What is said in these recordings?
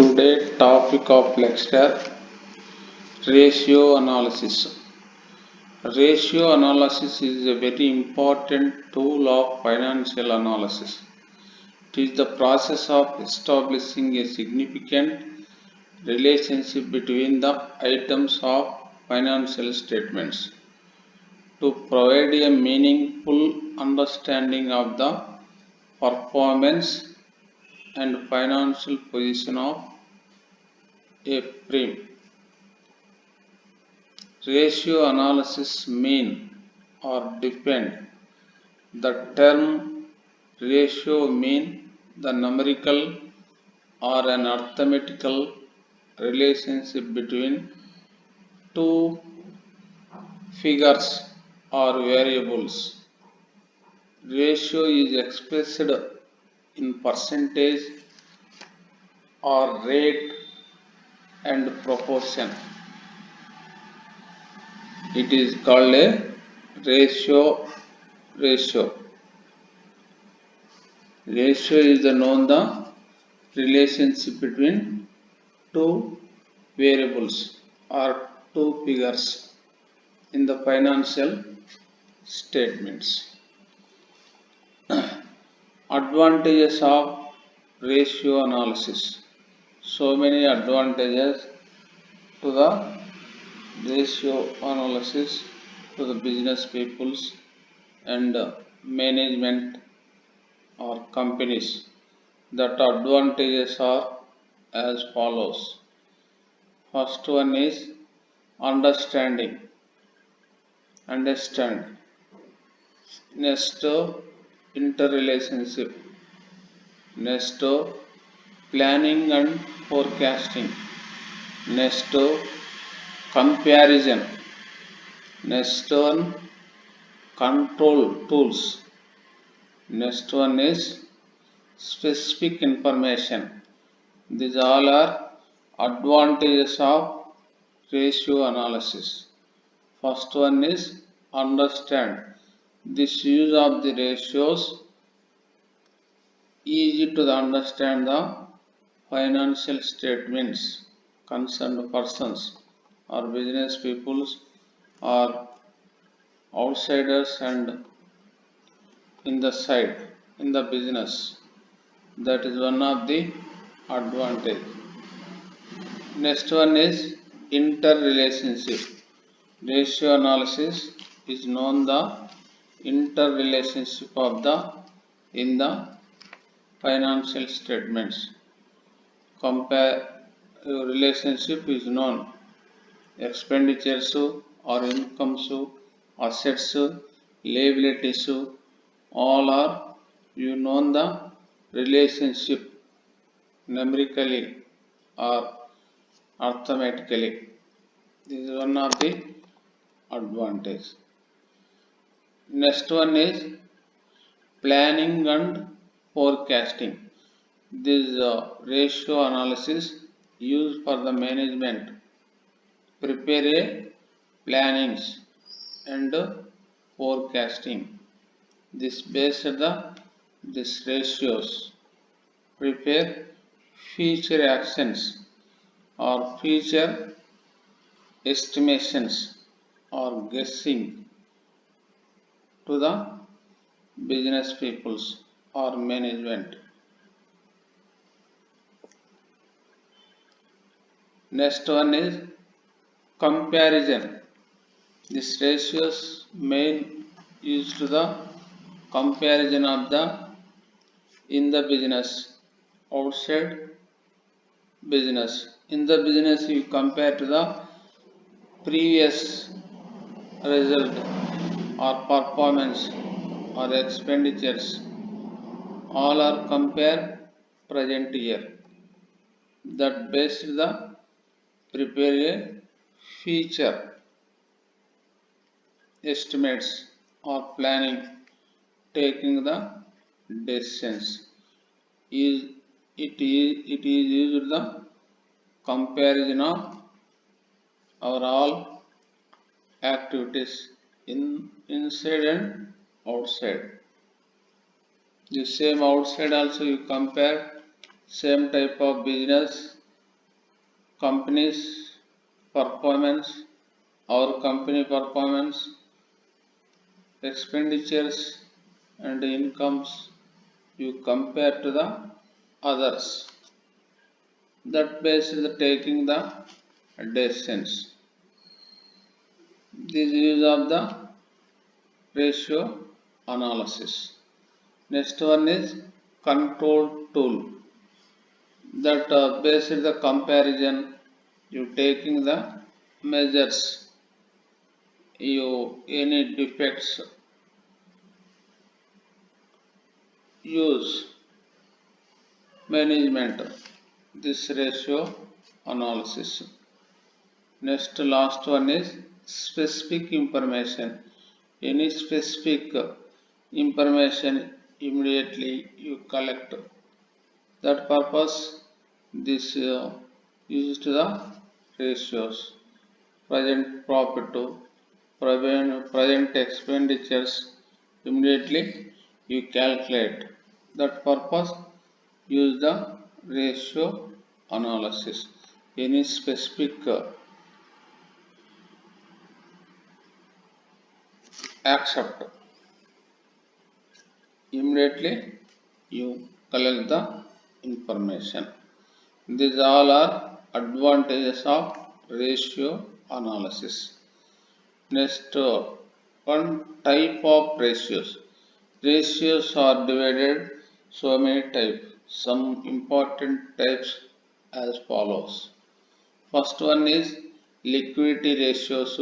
Today topic of lecture ratio analysis. Ratio analysis is a very important tool of financial analysis. It is the process of establishing a significant relationship between the items of financial statements to provide a meaningful understanding of the performance and financial position of a firm. Ratio analysis mean or depend. The term ratio mean the numerical or an arithmetical relationship between two figures or variables. Ratio is expressed in percentage or rate and proportion. It is called a ratio. Ratio is the relationship between two variables or two figures in the financial statements. Advantages of ratio analysis. So many advantages to the ratio analysis to the business peoples and management or companies. That advantages are as follows. First one is understand. Next, interrelationship. Next, planning and forecasting. Next, comparison. Next one, control tools. Next one is specific information. These all are advantages of ratio analysis. First one is understand. This use of the ratios easy to understand the financial statements concerned persons or business peoples or outsiders and in the business. That is one of the advantage. Next one is interrelationship. Ratio analysis is known the interrelationship of in the financial statements. Relationship is known expenditures or incomes, assets, liabilities, all are you know the relationship numerically or arithmetically. This is one of the advantage. Next one is planning and forecasting. This ratio analysis used for the management prepare a plannings and forecasting. This based this ratios prepare future actions or future estimations or guessing to the business peoples or management. Next one is comparison. This ratios main used to the comparison of the in the business outside business. In the business you compare to the previous result or performance or expenditures, all are compare present year. That based the prepare a future estimates or planning taking the decisions. It is used the comparison of our all activities inside and outside. The same outside also you compare same type of business company's performance, our company performance, expenditures and incomes you compare to the others. That base is taking the decisions. This use of the ratio analysis. Next one is control tool. That based the comparison, you taking the measures, you any defects use management this ratio analysis. Next last one is specific information. Any specific information immediately you collect. That purpose this used the ratios. Present profit to present expenditures immediately you calculate. That purpose use the ratio analysis. Any specific accept, immediately you collect the information. These all are advantages of ratio analysis. Next one, type of ratios. Ratios are divided so many types. Some important types as follows. First one is liquidity ratios.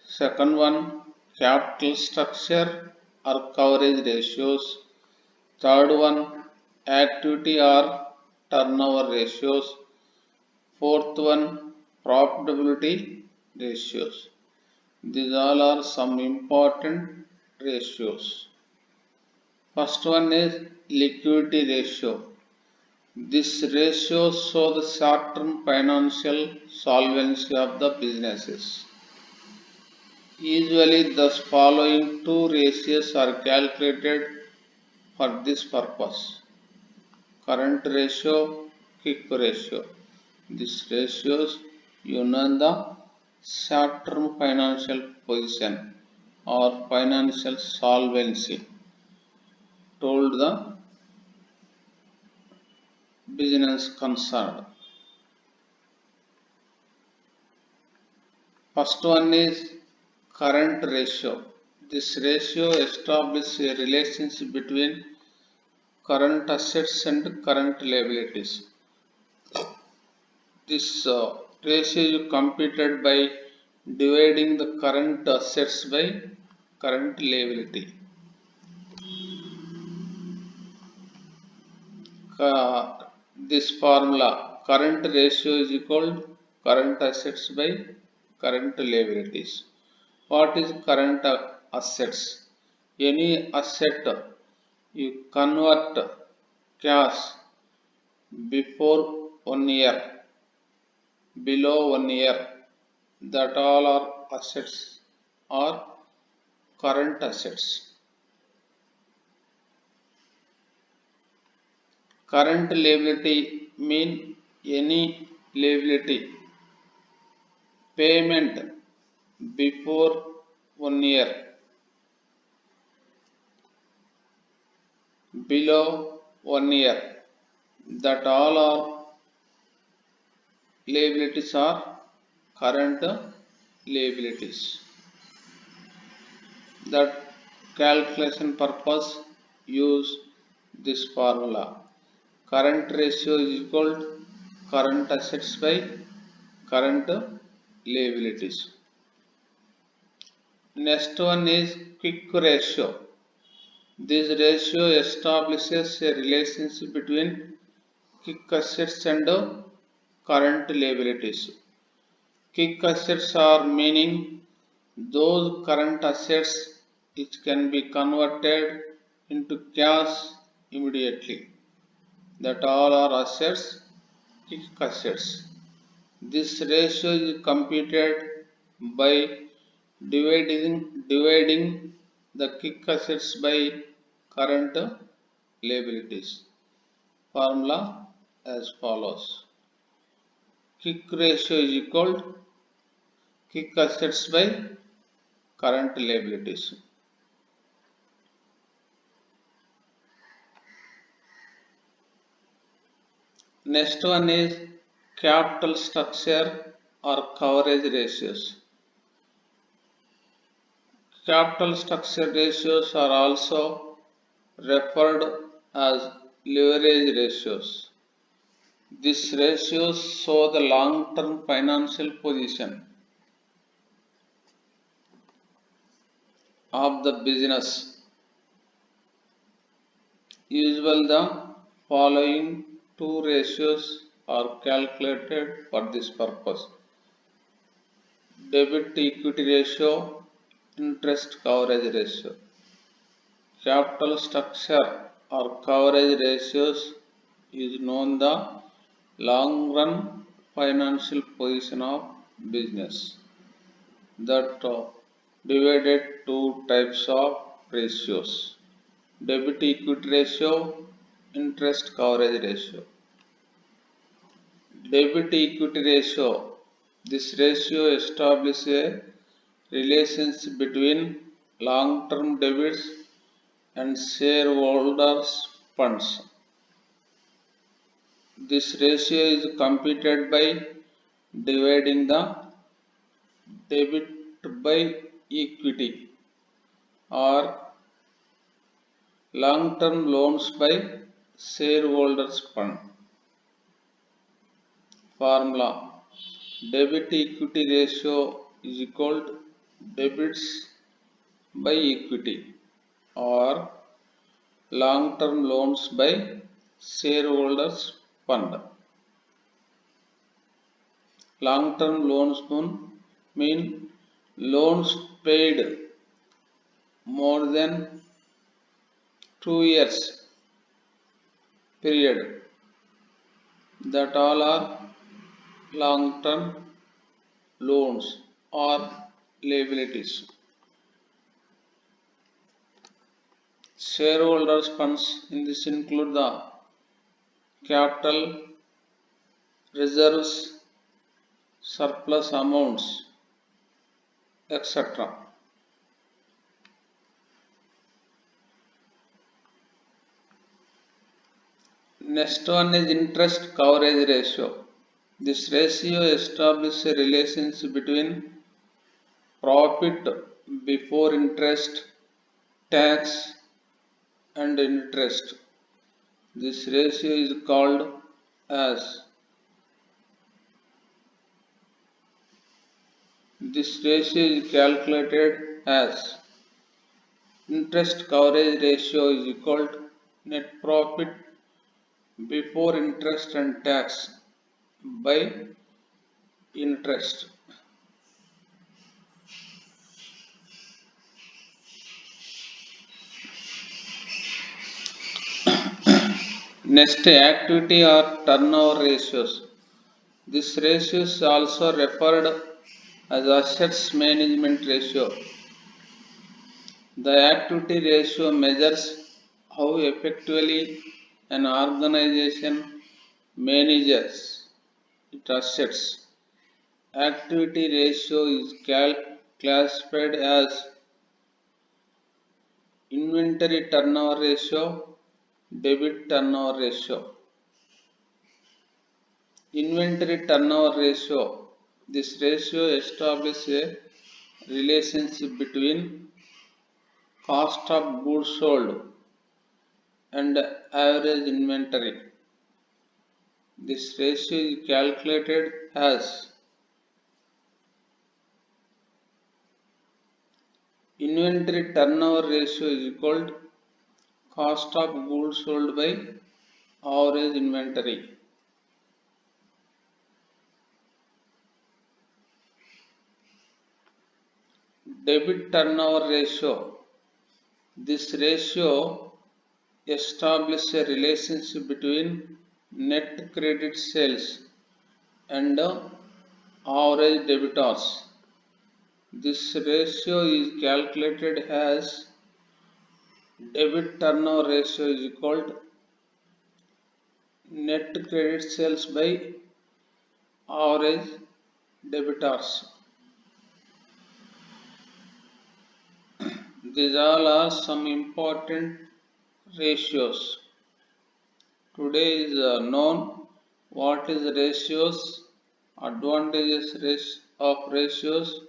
Second one, capital structure or coverage ratios. Third one, activity or turnover ratios. Fourth one, profitability ratios. These all are some important ratios. First one is liquidity ratio. This ratio shows the short-term financial solvency of the businesses. Usually, the following two ratios are calculated for this purpose: current ratio, quick ratio. These ratios you know the short-term financial position or financial solvency told the business concerned. First one is current ratio. This ratio establishes a relationship between current assets and current liabilities. This ratio is computed by dividing the current assets by current liability. This formula, current ratio is equal to current assets by current liabilities. What is current assets? Any asset you convert cash before 1 year, below 1 year, that all are assets or current assets. Current liability mean any liability payment before 1 year, below 1 year, that all are liabilities are current liabilities. That calculation purpose use this formula. Current ratio is equal to current assets by current liabilities. Next one is quick ratio. This ratio establishes a relationship between quick assets and current liabilities. Quick assets are meaning those current assets which can be converted into cash immediately. That all are assets, quick assets. This ratio is computed by dividing the quick assets by current liabilities. Formula as follows. quick ratio is equal to quick assets by current liabilities. Next one is capital structure or coverage ratios. Capital structure ratios are also referred as leverage ratios. These ratios show the long-term financial position of the business. Usually the following two ratios are calculated for this purpose. Debt to equity ratio, interest coverage ratio. Capital structure or coverage ratios is known the long run financial position of business. That divided two types of ratios: debt to equity ratio, interest coverage ratio. Debt to equity ratio. This ratio establishes a relationship between long-term debits and shareholders' funds. This ratio is computed by dividing the debit by equity or long-term loans by shareholders' fund. Formula: debt equity ratio is equal to debits by equity or long-term loans by shareholders fund. Long-term loans mean loans paid more than 2 years period, that all are long-term loans or liabilities. Shareholders funds in this include the capital, reserves, surplus amounts, etc. Next one is interest coverage ratio. This ratio establishes a relationship between profit before interest, tax, and interest. This ratio is called as this ratio is calculated as interest coverage ratio is equal to net profit before interest and tax by interest. Next, activity or turnover ratios. This ratio is also referred as assets management ratio. The activity ratio measures how effectively an organization manages its assets. Activity ratio is classified as inventory turnover ratio, debit turnover ratio. Inventory turnover ratio. This ratio establishes a relationship between cost of goods sold and average inventory. This ratio is calculated as inventory turnover ratio is equal to cost of goods sold by average inventory. Debit turnover ratio. This ratio establishes a relationship between net credit sales and average debtors. This ratio is calculated as debit turnover ratio is equal to net credit sales by average debtors. These all are some important ratios. Today is known what is ratios, advantages of ratios,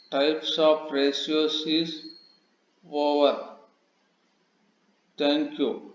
types of ratios is over. Thank you.